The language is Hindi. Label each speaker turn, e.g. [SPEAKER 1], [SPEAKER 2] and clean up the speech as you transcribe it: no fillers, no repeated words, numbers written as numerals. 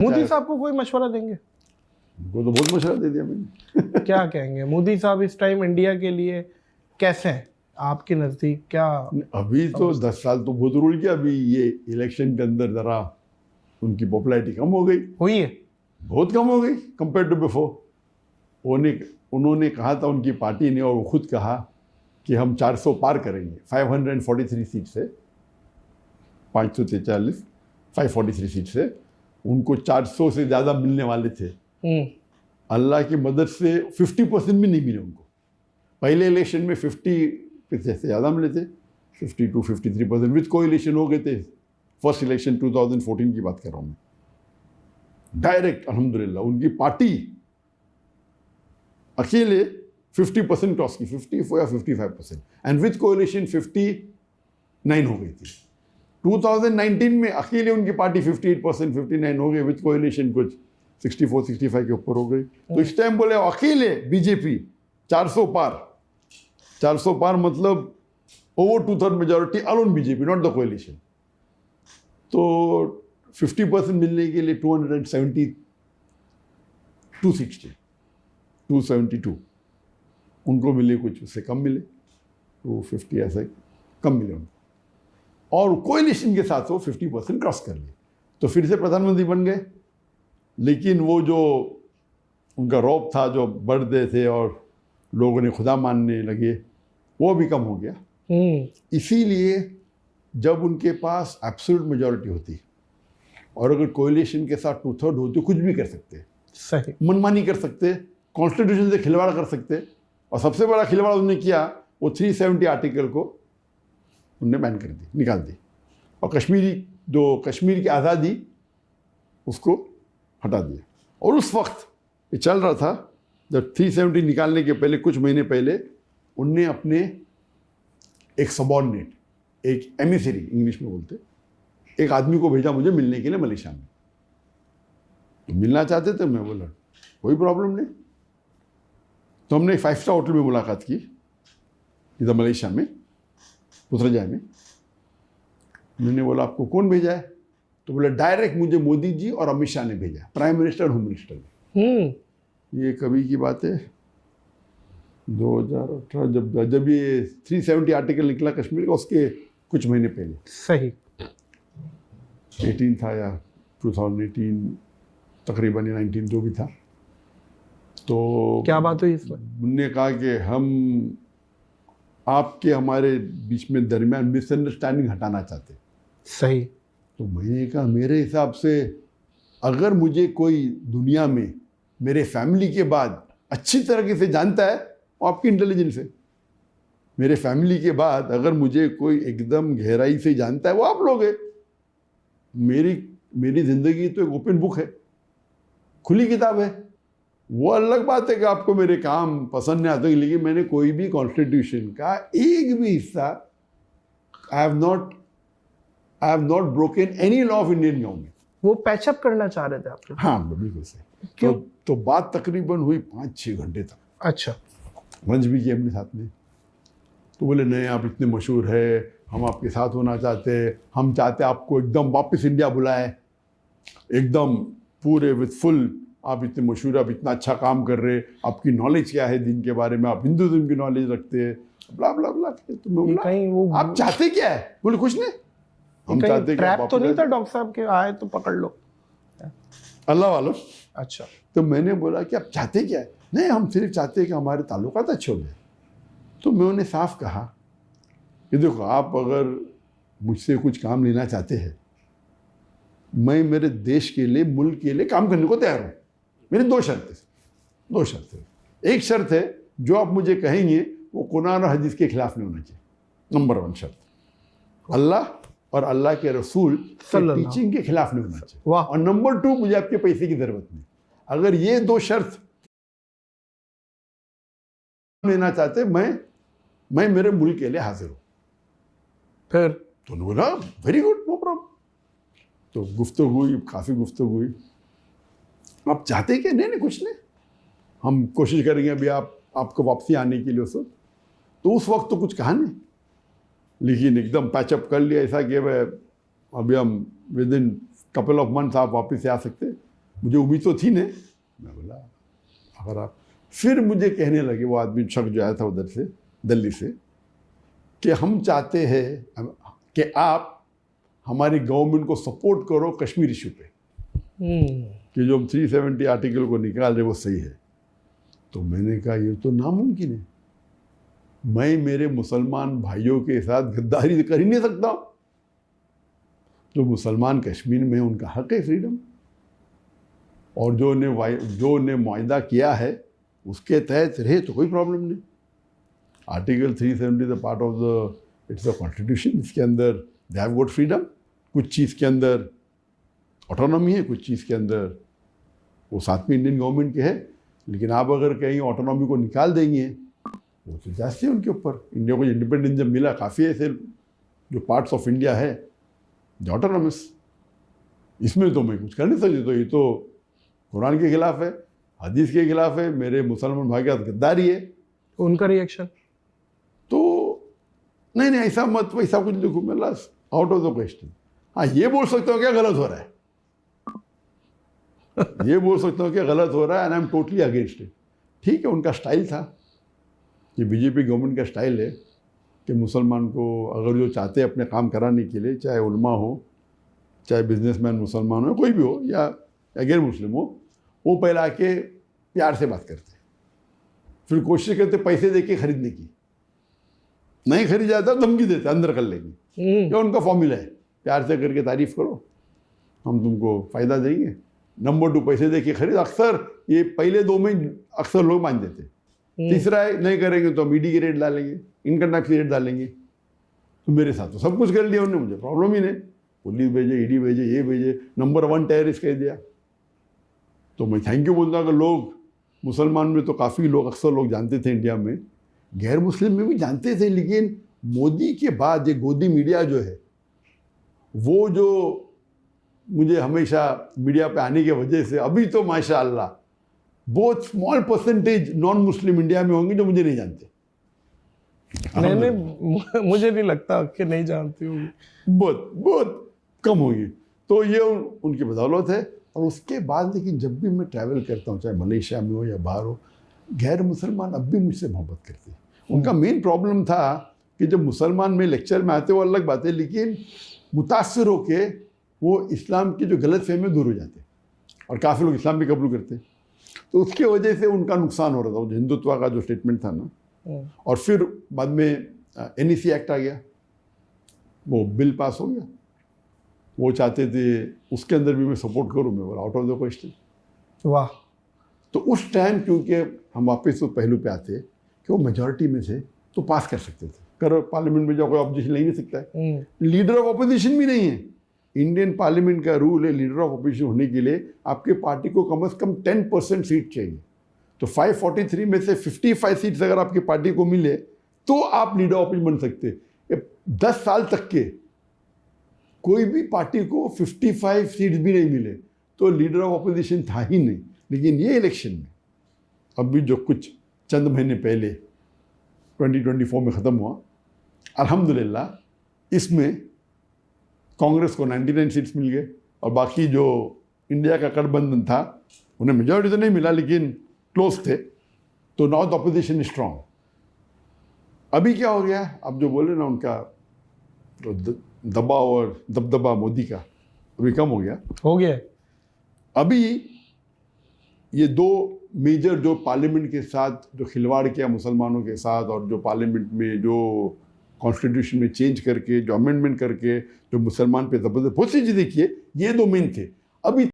[SPEAKER 1] मोदी साहब को कोई मशवरा देंगे?
[SPEAKER 2] उनको तो बहुत मशवरा दे दिया मैंने।
[SPEAKER 1] क्या कहेंगे मोदी साहब इस टाइम इंडिया के लिए कैसे हैं आपके नजदीक? क्या
[SPEAKER 2] अभी तो 10 साल तो बहुत रूल किया, अभी ये इलेक्शन के अंदर जरा उनकी पॉपुलैरिटी कम हो गई,
[SPEAKER 1] हुई है?
[SPEAKER 2] बहुत कम हो गई कंपेयर टू बिफोर। उन्होंने कहा था, उनकी पार्टी ने, और वो खुद कहा कि हम 400 पार करेंगे 543 सीट से, 543 543 सीट से। उनको 400 से ज़्यादा मिलने वाले थे। अल्लाह की मदद से 50% भी नहीं मिले उनको। पहले इलेक्शन में 50 से ज़्यादा मिले थे, 52-53% विद कोएलिशन हो गए थे। फर्स्ट इलेक्शन 2014 की बात कर रहा हूँ मैं। डायरेक्ट अल्हम्दुलिल्लाह उनकी पार्टी अकेले 50% क्रॉस की, 54 या 55%, एंड विद कोएलिशन 59 हो गई थी। 2019 में अकेले उनकी पार्टी 58%, 59 हो गई, विद कोएलिशन कुछ 64-65 के ऊपर हो गई। तो इस टाइम बोले अकेले बीजेपी 400 पार मतलब over 2/3 majority alone BJP, not the coalition. तो 50% मिलने के लिए 272 सीट्स थे, 272 उनको मिले, कुछ उससे कम मिले, 250 ऐसे कम मिले उनको, और कोएलिशन के साथ वो 50% क्रॉस कर लिए, तो फिर से प्रधानमंत्री बन गए। लेकिन वो जो उनका रौब था, जो बढ़ते थे और लोगों ने खुदा मानने लगे, वो भी कम हो गया। इसीलिए जब उनके पास एब्सोल्यूट मेजॉरिटी होती और अगर कोएलिशन के साथ 2/3 होती, कुछ भी कर सकते,
[SPEAKER 1] सही
[SPEAKER 2] मनमानी कर सकते, कॉन्स्टिट्यूशन से खिलवाड़ कर सकते। और सबसे बड़ा खिलवाड़ उन्होंने किया, वो 370 आर्टिकल को उनने बैन कर दी, निकाल दी, और कश्मीर की आज़ादी उसको हटा दिया। और उस वक्त ये चल रहा था, जब 370 निकालने के पहले, कुछ महीने पहले, उनने अपने एक सबॉर्डिनेट, एक एमिसरी इंग्लिश में बोलते, एक आदमी को भेजा मुझे मिलने के लिए मलेशिया में। तो मिलना चाहते थे, मैं बोला कोई प्रॉब्लम नहीं। तो हमने 5 स्टार होटल में मुलाकात की इधर मलेशिया में, पुत्रजाय में। मैंने बोला आपको कौन भेजा है? तो बोला डायरेक्ट मुझे मोदी जी और अमित शाह ने भेजा, प्राइम मिनिस्टर और होम मिनिस्टर ने। ये कभी की बात है, 2018 जब ये 370 आर्टिकल निकला कश्मीर का, उसके कुछ महीने पहले।
[SPEAKER 1] सही
[SPEAKER 2] 18 था या 2018 तकरीबन, या 19 जो भी था। तो
[SPEAKER 1] क्या बात हुई इसमें?
[SPEAKER 2] उन्होंने कहा कि हम आपके हमारे बीच में दरमियान मिसअंडरस्टैंडिंग हटाना चाहते।
[SPEAKER 1] सही।
[SPEAKER 2] तो मैंने कहा मेरे हिसाब से अगर मुझे कोई दुनिया में मेरे फैमिली के बाद अच्छी तरीके से जानता है, वो आपकी इंटेलिजेंस है। मेरे फैमिली के बाद अगर मुझे कोई एकदम गहराई से जानता है, वो आप लोग हैं। मेरी ज़िंदगी तो एक ओपन बुक है, खुली किताब है। वो अलग बात है कि आपको मेरे काम पसंद नहीं आते, लेकिन मैंने कोई भी कॉन्स्टिट्यूशन का एक भी हिस्सा, I have not broken any law of Indian government.
[SPEAKER 1] वो पैचअप करना चाह रहे थे आप?
[SPEAKER 2] हाँ बिल्कुल सही।
[SPEAKER 1] क्यों?
[SPEAKER 2] तो बात तकरीबन हुई 5-6 घंटे तक।
[SPEAKER 1] अच्छा।
[SPEAKER 2] लंच भी किया अपने साथ में। तो बोले नहीं, आप इतने मशहूर है, हम आपके साथ होना चाहते हैं, हम चाहते आपको एकदम वापस इंडिया बुलाए, एकदम पूरे विद फुल, आप इतने मशहूर, आप इतना अच्छा काम कर रहे, आपकी नॉलेज क्या है दिन के बारे में, आप हिंदुज़म की नॉलेज रखते हैं, ब्ला ब्ला ब्ला। तो मैं बोला आप चाहते क्या है? बोले कुछ नहीं, हम चाहते
[SPEAKER 1] ट्रैप तो नहीं था डॉक्टर साहब के, आए तो पकड़ लो
[SPEAKER 2] अल्लाह वालों।
[SPEAKER 1] अच्छा।
[SPEAKER 2] तो मैंने बोला कि आप चाहते क्या है? नहीं, हम सिर्फ चाहते हैं कि हमारे ताल्लुकात अच्छे हो जाए। तो मैं उन्हें साफ कहा कि देखो, आप अगर मुझसे कुछ काम लेना चाहते हैं, मैं मेरे देश के लिए, मुल्क के लिए काम करने को तैयार हूँ। मेरी 2 शर्तें। एक शर्त है, जो आप मुझे कहेंगे वो कुरान और हदीस के खिलाफ नहीं होना चाहिए, नंबर 1 शर्त। अल्लाह और अल्लाह के रसूल की टीचिंग के खिलाफ नहीं होना चाहिए। और नंबर 2, मुझे आपके पैसे की जरूरत नहीं। अगर ये 2 शर्त लेना चाहते, मैं मेरे मुल्क के लिए हाजिर हूँ।
[SPEAKER 1] फिर
[SPEAKER 2] तो उन्होंने बोला वेरी गुड, नो प्रॉब्लम। तो गुफ्तगू हुई, काफ़ी गुफ्तगू हुई। आप चाहते क्या? नहीं कुछ नहीं, हम कोशिश करेंगे अभी आपको वापसी आने के लिए। तो उस वक्त तो कुछ कहा नहीं, लेकिन एकदम पैचअप कर लिया, ऐसा कि अभी हम with in couple of months आप वापस से आ सकते। मुझे उम्मीद तो थी नहीं। मैं बोला अगर आप, फिर मुझे कहने लगे वो आदमी शख्स जो आया था उधर से दिल्ली से, कि हम चाहते हैं कि आप हमारी गवर्नमेंट को सपोर्ट करो कश्मीर इशू पे, कि जो हम 370 आर्टिकल को निकाल रहे वो सही है। तो मैंने कहा ये तो नामुमकिन है, मैं मेरे मुसलमान भाइयों के साथ गद्दारी कर ही नहीं सकता। जो मुसलमान कश्मीर में उनका हक है फ्रीडम, और जो ने मुआहदा किया है उसके तहत रहे तो कोई प्रॉब्लम नहीं। Article 370 the part of the it's the constitution, इसके अंदर दे हैव गॉट फ्रीडम। कुछ चीज़ के अंदर ऑटोनॉमी है, कुछ चीज़ के अंदर वो साथ में इंडियन गवर्नमेंट के है। लेकिन आप अगर कहीं ऑटोनॉमी को निकाल देंगे वो तो जाते हैं उनके ऊपर। इंडिया को इंडिपेंडेंस जब मिला, काफ़ी ऐसे जो पार्ट्स ऑफ इंडिया है जो ऑटोनॉमस, इसमें तो मैं कुछ कर नहीं सकती। तो ये तो कुरान के खिलाफ है, हदीस के खिलाफ है, मेरे मुसलमान भाई का गद्दारी है।
[SPEAKER 1] उनका रिएक्शन
[SPEAKER 2] तो नहीं ऐसा मत, वैसा कुछ लिखो, मैं last out of the question. हाँ ये बोल सकता हूँ क्या गलत हो रहा है, ये बोल सकता हूँ क्या गलत हो रहा है, and I am totally against it. ठीक है, उनका स्टाइल था, ये बीजेपी गवर्नमेंट का स्टाइल है कि मुसलमान को अगर जो चाहते हैं अपने काम कराने के लिए, चाहे उलमा हो, चाहे बिजनेसमैन मुसलमान हो, कोई भी हो, या गैर मुस्लिम हो, वो पहले आके प्यार से बात करते, फिर कोशिश करते पैसे दे के खरीदने की। नहीं खरीदा जाता धमकी देते अंदर कर लेंगे, ये उनका फॉर्मूला है। प्यार से करके तारीफ करो, हम तुमको फ़ायदा देंगे। नंबर 2 पैसे दे के खरीद, अक्सर ये पहले 2 में अक्सर लोग मान देते। तीसरा है नहीं करेंगे तो हम ईडी की रेट डालेंगे, इनकम टैक्स की रेट डालेंगे। तो मेरे साथ तो सब कुछ कर लिया उन्होंने, मुझे प्रॉब्लम ही नहीं। पुलिस भेजे, ईडी भेजे, ये भेजे, नंबर 1 टेररिस्ट कह दिया। तो मैं थैंक यू बोलता हूँ कि लोग मुसलमान में तो काफ़ी लोग, अक्सर लोग जानते थे इंडिया में, गैर मुस्लिम में भी जानते थे। लेकिन मोदी के बाद ये गोदी मीडिया जो है, वो जो मुझे हमेशा मीडिया पे आने की वजह से अभी तो माशाअल्लाह बहुत small percentage non Muslim India में होंगे जो मुझे नहीं जानते।
[SPEAKER 1] नहीं, मुझे नहीं लगता कि नहीं जानती होगी,
[SPEAKER 2] बहुत बहुत कम होगी। तो ये उनकी बदौलत है। और उसके बाद लेकिन जब भी मैं ट्रैवल करता हूँ, चाहे मलेशिया में हो या बाहर हो, गैर मुसलमान अब भी मुझसे मोहब्बत करते हैं। उनका मेन प्रॉब्लम था कि जब मुसलमान में लेक्चर में आते वो अलग बात है, लेकिन मुतासर होके वो इस्लाम की जो गलत फहमी दूर हो जाते, और काफ़ी लोग इस्लाम भी कबूल करते। तो उसके वजह से उनका नुकसान हो रहा था, वो हिंदुत्व का जो स्टेटमेंट था ना। और फिर बाद में NEC एक्ट आ गया, वो बिल पास हो गया, वो चाहते थे उसके अंदर भी मैं सपोर्ट करूँ, मैं बोला आउट ऑफ द क्वेश्चन।
[SPEAKER 1] वाह।
[SPEAKER 2] तो उस टाइम क्योंकि हम वापस उस पहलू पे आते कि वो मेजॉरिटी में थे तो पास कर सकते थे, कर पार्लियामेंट में जाओ, कोई ऑपोजिशन ले नहीं सकता है, लीडर ऑफ अपोजिशन भी नहीं है। इंडियन पार्लियामेंट का रूल है, लीडर ऑफ अपोजिशन होने के लिए आपके पार्टी को कम से कम 10% सीट चाहिए। तो 543 में से 55 सीट्स अगर आपकी पार्टी को मिले तो आप लीडर ऑफ अपोजिशन बन सकते। 10 साल तक के कोई भी पार्टी को 55 सीट्स भी नहीं मिले तो लीडर ऑफ अपोजिशन था ही नहीं। लेकिन ये इलेक्शन में अभी जो कुछ चंद महीने पहले 2024 में ख़त्म हुआ, अल्हम्दुलिल्लाह इसमें कांग्रेस को 99 सीट्स मिल गए, और बाकी जो इंडिया का गठबंधन था उन्हें मेजॉरिटी तो नहीं मिला लेकिन क्लोज थे। तो now the opposition is strong. अभी क्या हो गया, अब जो बोले ना उनका तो दबाव और दबदबा मोदी का अभी कम हो गया। अभी ये 2 मेजर जो पार्लियामेंट के साथ जो खिलवाड़ किया मुसलमानों के साथ, और जो पार्लियामेंट में जो कॉन्स्टिट्यूशन में चेंज करके, जो अमेंडमेंट करके जो मुसलमान पे ज़बरदस्त बहुत सी चीज़ें किए, ये 2 मेन थे। अभी